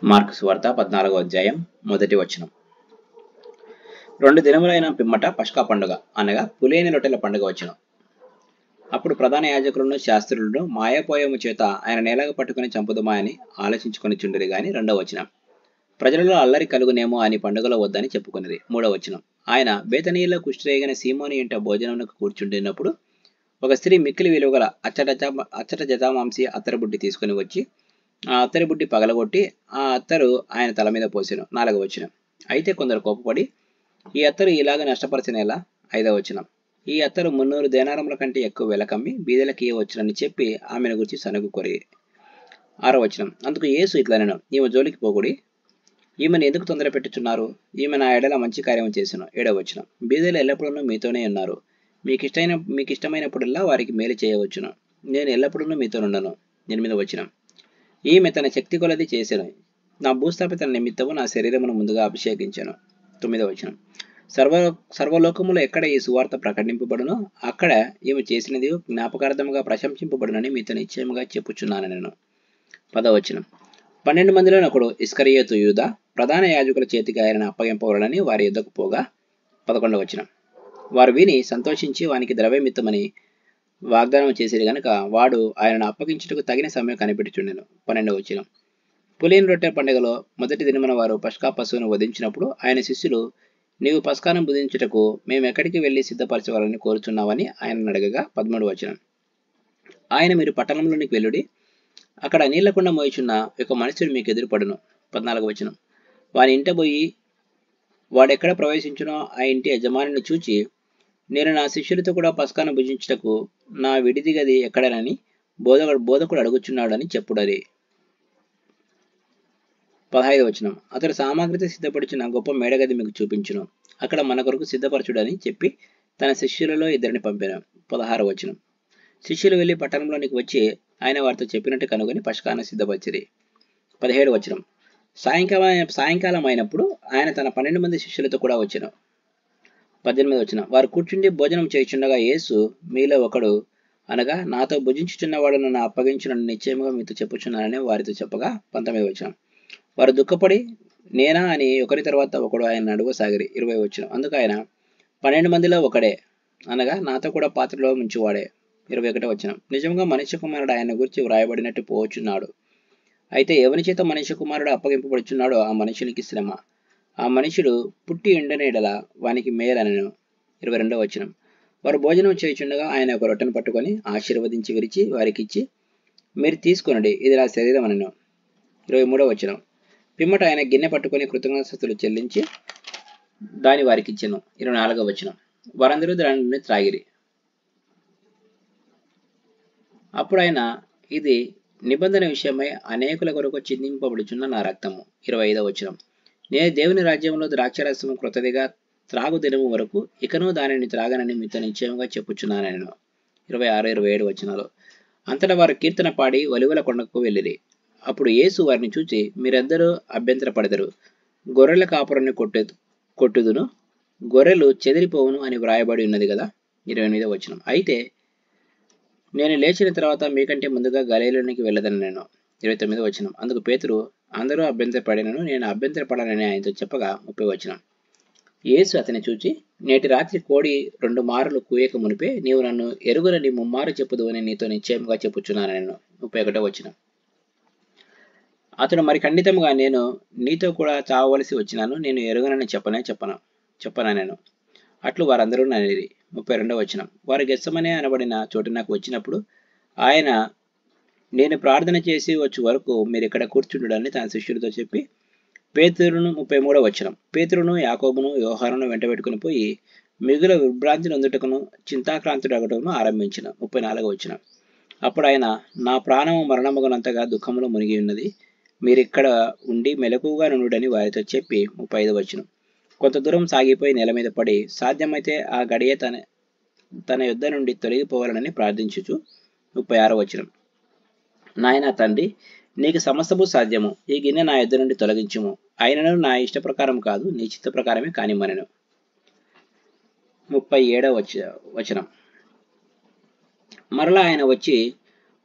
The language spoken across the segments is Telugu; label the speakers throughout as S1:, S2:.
S1: మార్కు సువార్త 14వ అధ్యాయం మొదటి వచనం. 2 దినములైన పిమ్మట పస్కా పండుగ అనగా పులియని రొట్టెల పండుగ వచ్చెను. అప్పుడు ప్రధాన యాజకులను శాస్త్రులను మాయాపోయము చేత ఆయన నేలగా పట్టుకుని చంపుదుమా అని ఆలోచించుకొనిచుండిరి గాని. 2వ వచనం. ప్రజలలో అల్లరి కలుగునేమో అని పండుగలో వద్దని చెప్పుకొనిరి. 3వ వచనం. ఆయన బేతనీయులో కుష్ఠరోగిన సీమోను ఇంట భోజనమునకు కూర్చుండినప్పుడు ఒక స్త్రీ మిక్కిలి విలువగల అచ్చట జటామాంసి అత్తరు బుడ్డి తీసుకుని వచ్చి ఆ అత్తరి బుడ్డి పగలగొట్టి ఆ అత్తరు ఆయన తల మీద పోసెను. 4వ వచనం. అయితే కొందరు కోపపడి ఈ అత్తరు ఇలాగ నష్టపరిచినేలా. 5వ వచనం. ఈ అత్తరు 300 దేనారముల కంటే ఎక్కువ వెలకమ్మి బీదలకి ఇయ్యవచ్చునని చెప్పి ఆమెను గురించి సనుగుకొరి. 6వ వచనం. అందుకు యేసు ఇట్లనెను, ఈమె జోలికి పోకుడి, ఈమెను ఎందుకు తొందర పెట్టుచున్నారు? ఈమె నా ఎడల మంచి కార్యం చేసెను. 7వ వచనం. బీదలు ఎల్లప్పుడూ మీతోనే ఉన్నారు, మీకు ఇష్టమైనప్పుడల్లా వారికి మేలు చేయవచ్చును, నేను ఎల్లప్పుడూ మీతోనుండను. 8వ వచనం. ఈమె తన శక్తి కొలది చేసెను, నా భూస్థాపిత నిమిత్తము నా శరీరమును ముందుగా అభిషేకించెను. 9వ వచనం. సర్వలోకములో ఎక్కడ ఈ సువార్త ప్రకటింపబడునో అక్కడ ఈమె చేసినది జ్ఞాపకార్థముగా ప్రశంసింపబడునని మీతో నిశ్చయముగా చెప్పుచున్నాను నేను. 10వ వచనం. 12 మందిలో ఒకడు ఇస్కరియోతు యూదా ప్రధాన యాజకుల చేతికి ఆయనను అప్పగింపవలనని వారి యుద్ధకు పోగా. 11వ వచనం. వారు విని సంతోషించి వానికి ద్రవ్యమిత్తమని వాగ్దానం చేసేది గనుక వాడు ఆయనను అప్పగించుటకు తగిన సమయం కనిపెట్టుచుండెను. 12వ వచనం. పులియని రొట్టె పండుగలో మొదటి దినమున వారు పస్కా పశువును వధించినప్పుడు ఆయన శిష్యులు, నీవు పస్కాను భుజించుటకు మేము ఎక్కడికి వెళ్ళి సిద్ధపరచవాలని కోరుచున్నావని ఆయన అడగగా. 13వ వచనం. ఆయన, మీరు పట్టణంలోనికి వెళ్ళుడి, అక్కడ నీళ్లకుండా మోయిచున్న ఒక మనుషుడు మీకు ఎదురుపడును. 14వ వచనం. వాని ఇంట పోయి వాడెక్కడ ప్రవేశించునో ఆ ఇంటి యజమానిని చూచి, నేను నా శిష్యులతో కూడా పస్కాను భుజించుటకు నా విడిది గది ఎక్కడనని బోధకుడు అడుగుచున్నాడని చెప్పుడరి. 15వ వచనం. అతడు సామాగ్రితో సిద్ధపడుచున్న గొప్ప మేడగది మీకు చూపించును, అక్కడ మన కొరకు సిద్ధపరచుడని చెప్పి తన శిష్యులలో 2 పంపాను. 16వ వచనం. శిష్యులు వెళ్లి పట్టణంలోనికి వచ్చి ఆయన వారితో చెప్పినట్టు కనుగొని పస్కాను సిద్ధపరిచిరి. 17వ వచనం. సాయంకాలం అయినప్పుడు ఆయన తన 12 మంది శిష్యులతో కూడా వచ్చెను. 18వ వచనం. వారు కూర్చుండి భోజనం చేయుచుండగా యేసు, మీలో ఒకడు అనగా నాతో భుజించుచున్నవాడు నన్ను అప్పగించునని నిశ్చయముగా మీతో చెప్పుచున్నానని వారితో చెప్పగా. 19వ వచనం. వారు దుఃఖపడి నేనా అని ఒకరి తర్వాత ఒకడు ఆయన అడుగసాగిరి. 20వ వచనం. అందుకు ఆయన, 12 మందిలో ఒకడే అనగా నాతో కూడా పాత్రలో ముంచువాడే. 21వ వచనం. నిజంగా మనుష్య కుమారుడు ఆయన గురించి వ్రాయబడినట్టు పోవచ్చున్నాడు, అయితే ఎవరి చేత మనుష్య కుమారుడు అప్పగింపబడుచున్నాడో ఆ మనుషునికి శ్రమ, ఆ మనుషుడు పుట్టి ఉండనేడల వానికి మేలనెను. 22వ వచనం. వారు భోజనం చేయుచుండగా ఆయన ఒక రొట్టెను పట్టుకొని ఆశీర్వదించి విరిచి వారికిచ్చి, మీరు తీసుకొనుడి, ఇది నా శరీరం అనెను. 23వ వచనం. పిమ్మట ఆయన గిన్నె పట్టుకొని కృతజ్ఞతాస్తుతులు చెల్లించి దాని వారికి ఇచ్చెను. 24వ వచనం. వారందరూ దాని నుండి త్రాగిరి. అప్పుడు ఆయన, ఇది నిబంధన విషయమై అనేకుల కొరకు చిందింపబడుచున్న నా రక్తము. 25వ వచనం. నేను దేవుని రాజ్యంలో ద్రాక్షారసము క్రొత్తదిగా త్రాగు దినము వరకు ఇకనూ దానిని త్రాగనని మీతో నిశ్చయముగా చెప్పుచున్నాను నేను. 26, 27 వచనాలు. అంతటా వారు కీర్తన పాడి ఒలీవల కొండకు వెళ్ళిరి. అప్పుడు యేసు వారిని చూచి, మీరందరూ అభ్యంతరపడెదరు, గొర్రెల కాపురాన్ని కొట్టుదును, గొర్రెలు చెదిరిపోవును అని వ్రాయబడి ఉన్నది కదా. 28వ వచనం. అయితే నేను లేచిన తర్వాత మీకంటే ముందుగా గలిలయలోనికి వెళ్ళదను నేను. 29వ వచనం. అందుకు పేతురు, అందరూ అభ్యంతరపడినను నేను అభ్యంతరపడనని ఆయనతో చెప్పగా. 30వ వచనం. యేసు అతని చూచి, నేటి రాత్రి కోడి 2 మారులు కూయక మునిపే నీవు నన్ను ఎరుగనని ముమ్మారు చెప్పుదు అని నీతో నిశ్చయముగా చెప్పుచున్నాను నేను. 31వ వచనం. అతడు మరి ఖండితంగా, నేను నీతో కూడా చావవలసి వచ్చినాను, నేను ఎరుగనని చెప్పనా నేను. అట్లు వారందరూ ననిరి. 32వ వచనం. వారు గెత్సెమనే అనబడిన చోటునకు వచ్చినప్పుడు ఆయన, నేను ప్రార్థన చేసి వచ్చే వరకు మీరు ఇక్కడ కూర్చుండుడని తన శిష్యులతో చెప్పి పేతురును. 33వ వచనం. పేతురును, యాకోబును, యోహానును వెంటబెట్టుకుని పోయి మిగుల విభ్రాంతి నొందుటకును చింతాక్రాంతుడగటకును ఆరంభించిన. 34వ వచనం. అప్పుడు ఆయన, నా ప్రాణము మరణమగునంతగా దుఃఖములో మునిగి ఉన్నది, మీరిక్కడ ఉండి మెలకువగా నుండుడని వారితో చెప్పి. 35వ వచనం. కొంత దూరం సాగిపోయి నేల మీద పడి సాధ్యమైతే ఆ గడియ తన యుద్ధ నుండి తొలగిపోవాలని ప్రార్థించుచు. 36వ వచనం. నాయనా తండ్రి, నీకు సమస్తము సాధ్యము, ఈ గిన్నె నా యుద్ధ నుండి తొలగించుము, అయినను నా ఇష్ట ప్రకారం కాదు, నీ చిత్త ప్రకారమే కానిమ్మనెను. 37వ వచనం. మరలా ఆయన వచ్చి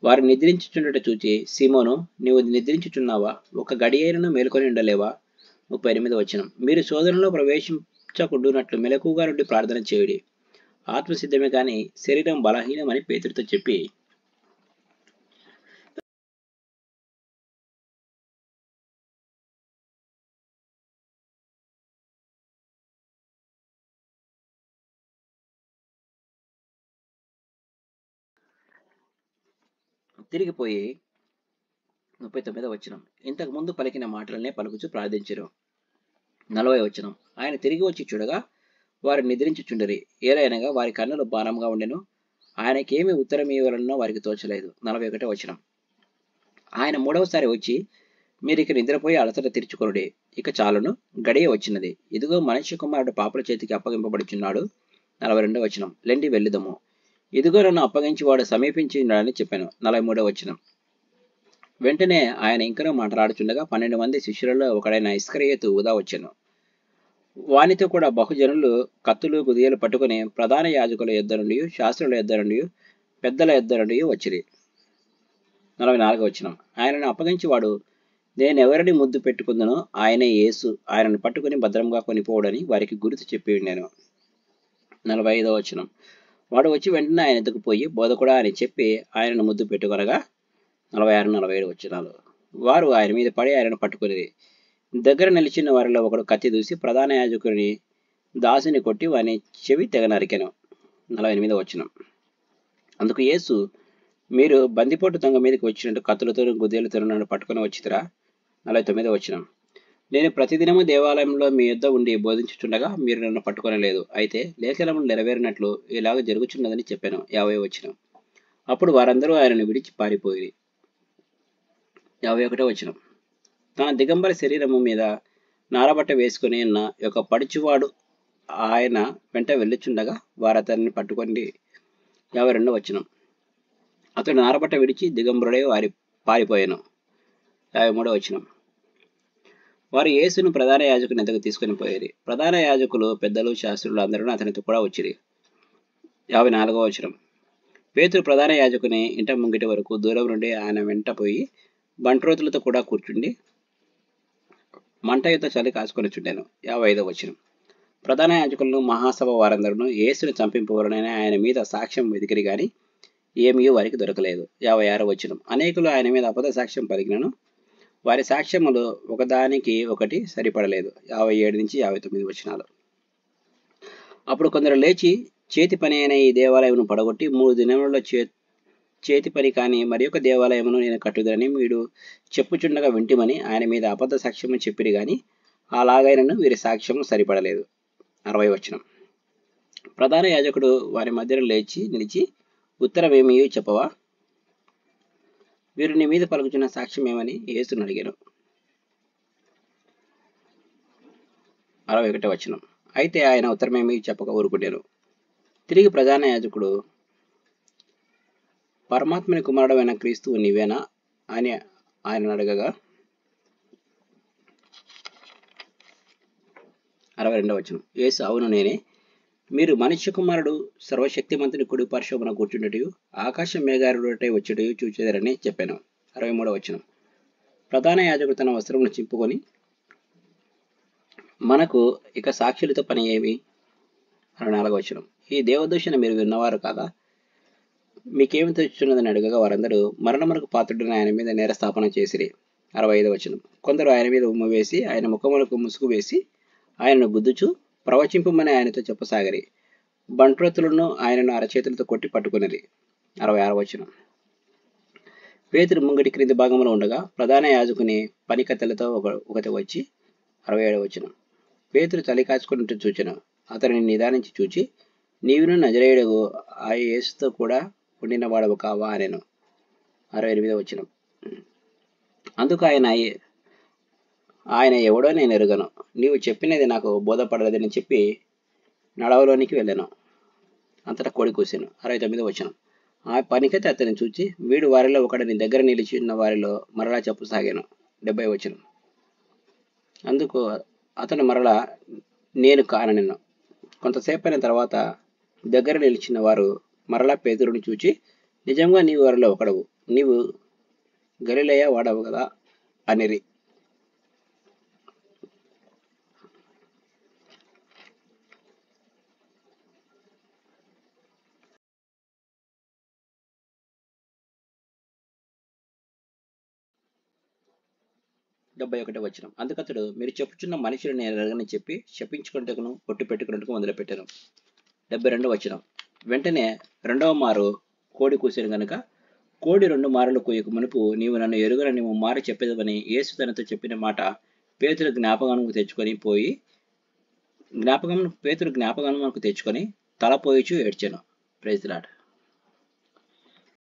S1: వారు నిద్రించుచుండుట చూచి, సీమోను, నీవు నిద్రించుచున్నావా? ఒక గడియైనను మేలుకొని ఉండలేవా? 38వ వచనం. మీరు శోధనలో ప్రవేశించకుండునట్లు మెలకుగా నుండి ప్రార్థన చేయుడి. ఆత్మ సిద్ధమే కానీ శరీరం బలహీనమని పేతురుతో చెప్పి తిరిగిపోయి 39వ వచనం. ఇంతకు ముందు పలికిన మాటలనే పలుకుచు ప్రార్థించరు. 40వ వచనం. ఆయన తిరిగి వచ్చి చూడగా వారు నిద్రించుచుండరి. ఏలయనగా వారి కన్నులు భారంగా ఉండెను. ఆయనకేమి ఉత్తరం ఇవ్వాలనో వారికి తోచలేదు. 41వ వచనం. ఆయన మూడవసారి వచ్చి, మీరిక నిద్రపోయి అలసట తీర్చుకొనుడి, ఇక చాలును, గడియ వచ్చినది. ఇదిగో మనుష్య కుమారుడు పాపుల చేతికి అప్పగింపబడుచున్నాడు. 42వ వచనం. లెండి వెళ్ళుదము, ఇదిగో నన్ను అప్పగించి వాడు సమీపించి ఉన్నాడని చెప్పాను. 43వ వచనం. వెంటనే ఆయన ఇంకనూ మాట్లాడుచుండగా 12 మంది శిష్యులలో ఒకడైన ఇస్కరియోతు యూదా వచ్చెను. వానితో కూడా బహుజనులు కత్తులు గుదియలు పట్టుకుని ప్రధాన యాజకుల యొద్ద నుండి, శాస్త్రుల యొద్ద నుండి, పెద్దల యొద్ద నుండి వచ్చిరి. 44వ వచనం. ఆయనను అప్పగించి వాడు, నేనెవరిని ముద్దు పెట్టుకుందునో ఆయనే యేసు, ఆయనను పట్టుకుని భద్రంగా కొనిపోవడని వారికి గుర్తు చెప్పి ఉండాను. 45వ వచనం. వాడు వచ్చి వెంటనే ఆయన ఎదుకు పోయి, బోధకుడా అని చెప్పి ఆయనను ముద్దు పెట్టుకొనగా 46, 47 వచనాలు. వారు ఆయన మీద పడి ఆయనను పట్టుకుని దగ్గర నిలిచిన వారిలో ఒకడు కత్తి దూసి ప్రధాన యాజకుని దాసుని కొట్టి వాని చెవి తెగ నరికెను. 48వ వచనం. అందుకు యేసు, మీరు బందిపోటు దొంగ మీదకి వచ్చినట్టు కత్తులతో గుద్దేలతో నన్ను పట్టుకుని వచ్చిరా? 49వ వచనం. నేను ప్రతిదినము దేవాలయంలో మీ యొద్ద ఉండి బోధించుచుండగా మీరు నన్ను పట్టుకొనలేదు. అయితే లేఖనములు నెరవేరినట్లు ఇలాగ జరుగుచున్నదని చెప్పాను. 50వ వచనం. అప్పుడు వారందరూ ఆయనను విడిచి పారిపోయి. 51వ వచనం. తన దిగంబర శరీరము మీద నారబట్ట వేసుకుని ఉన్న ఒక పడుచువాడు ఆయన వెంట వెళ్ళుచుండగా వారు అతన్ని పట్టుకొని. 52వ వచనం. అతడు నారబట్ట విడిచి దిగంబరుడే పారిపోయాను. 53వ వచనం. వారు యేసును ప్రధాన యాజకుని ఎద్దకు తీసుకుని పోయేది. ప్రధాన యాజకులు, పెద్దలు, శాస్త్రులు అందరూ అతనితో కూడా వచ్చిరి. 54వ వచనం. పేతురు ప్రధాన యాజకుని ఇంట ముంగిటి వరకు దూరం నుండి ఆయన వెంట పోయి బంట్రోతులతో కూడా కూర్చుండి మంట యుద్ధ చలి కాసుకొని చుండాను. 55వ వచనం. ప్రధాన యాజకులను, మహాసభ వారందరూ యేసుని చంపింపవలనని ఆయన మీద సాక్ష్యం వెతికిరి గాని ఏమీ వారికి దొరకలేదు. 56వ వచనం. అనేకులు ఆయన మీద అబద్ధ సాక్ష్యం పలికినను వారి సాక్ష్యములు ఒకదానికి ఒకటి సరిపడలేదు. 57 నుంచి 59 వచనాలు. అప్పుడు కొందరు లేచి, చేతి పని అయిన ఈ దేవాలయమును పడగొట్టి 3 దినములలో చేతి పని కాని మరి ఒక దేవాలయమును నేను కట్టుదనని వీడు చెప్పుచుండగా వింటిమని ఆయన మీద అబద్ధ సాక్ష్యము చెప్పిరి గాని అలాగైనను వీరి సాక్ష్యము సరిపడలేదు. 60వ వచనం. ప్రధాన యాజకుడు వారి మధ్యలో లేచి నిలిచి, ఉత్తరమేమీ చెప్పవా? వీరు నీ మీద పలుకుచున్న సాక్ష్యం ఏమని యేసును అడిగాను. 61వ వచనం. అయితే ఆయన ఉత్తరమేమీ చెప్పక ఊరుకుండాను. తిరిగి ప్రధాన యాజకుడు, పరమాత్మని కుమారుడైన క్రీస్తువు నీవేనా అని ఆయన అడగగా 62వ వచనం. యేసు, అవును నేనే. మీరు మనుష్య కుమారుడు సర్వశక్తిమంతుని కుడి పార్శ్వమున కూర్చుండుటయు ఆకాశ మేఘారుడటై వచ్చుటయు చూచేదరని చెప్పాను. 63వ వచనం. ప్రధాన యాజకుడు తన వస్త్రమును చింపుకొని, మనకు ఇక సాక్షులతో పని ఏమి? 64వ వచనం. ఈ దేవదూషణ మీరు విన్నవారు కాదా? మీకేమి తెచ్చున్నదని అడగగా వారందరూ మరణమునకు పాత్రుడని ఆయన మీద నేరస్థాపన చేసిరి. 65వ వచనం. కొందరు ఆయన మీద ఉమ్ము వేసి ఆయన ముఖములకు ముసుగు వేసి ఆయనను గుద్దుచు ప్రవచింపమని ఆయనతో చెప్పసాగరి. బంట్రోతులను ఆయనను అరచేతులతో కొట్టి పట్టుకునిరి. 66వ వచనం. పేతురు ముంగటి క్రింది భాగంలో ఉండగా ప్రధాన యాజకుని పని కత్తెలతో ఒకటి వచ్చి. 67వ వచనం. పేతురు చలి కాచుకున్నట్టు చూచెను. అతనిని నిదానించి చూచి, నీవును నజరేయుడగు ఆ యేసుతో కూడా ఉండిన వాడవు కావా అనెను. 68వ వచనం. అందుకు ఆయన ఎవడో నేను ఎరుగను, నీవు చెప్పినది నాకు బోధపడలేదని చెప్పి నడవలోనికి వెళ్ళాను. అంతటా కోడి కూసాను. 69వ వచనం. ఆ పనికైతే అతన్ని చూచి, వీడు వారిలో ఒకడిని దగ్గర నిలిచి ఉన్న వారిలో మరలా చెప్పసాగాను. 70వ వచనం. అందుకు అతను మరలా, నేను కాననెను. కొంతసేపైన తర్వాత దగ్గర నిలిచిన వారు మరలా పేతురుని చూచి, నిజంగా నీవు వారిలో ఒకడవు, నీవు గలిలయ వాడవు కదా అనిరి. 71వ వచనం. అందుకతడు, మీరు చెప్పుచున్న మనిషిని నేను ఎరగని చెప్పి శపించుకుంటకును ఒట్టు పెట్టుకున్నట్టుకు మొదలుపెట్టాను. 72వ వచనం. వెంటనే రెండవ మారు కోడి కూసాను గనుక కోడి 2 మారులు కూయక మునుపు నీవు నన్ను ఎరుగనని ముమ్మారు చెప్పేదవని యేసు తనతో చెప్పిన మాట పేతురు జ్ఞాపకమునకు తెచ్చుకొని తల పోయిచు ఏడ్చాను. Praise the lord.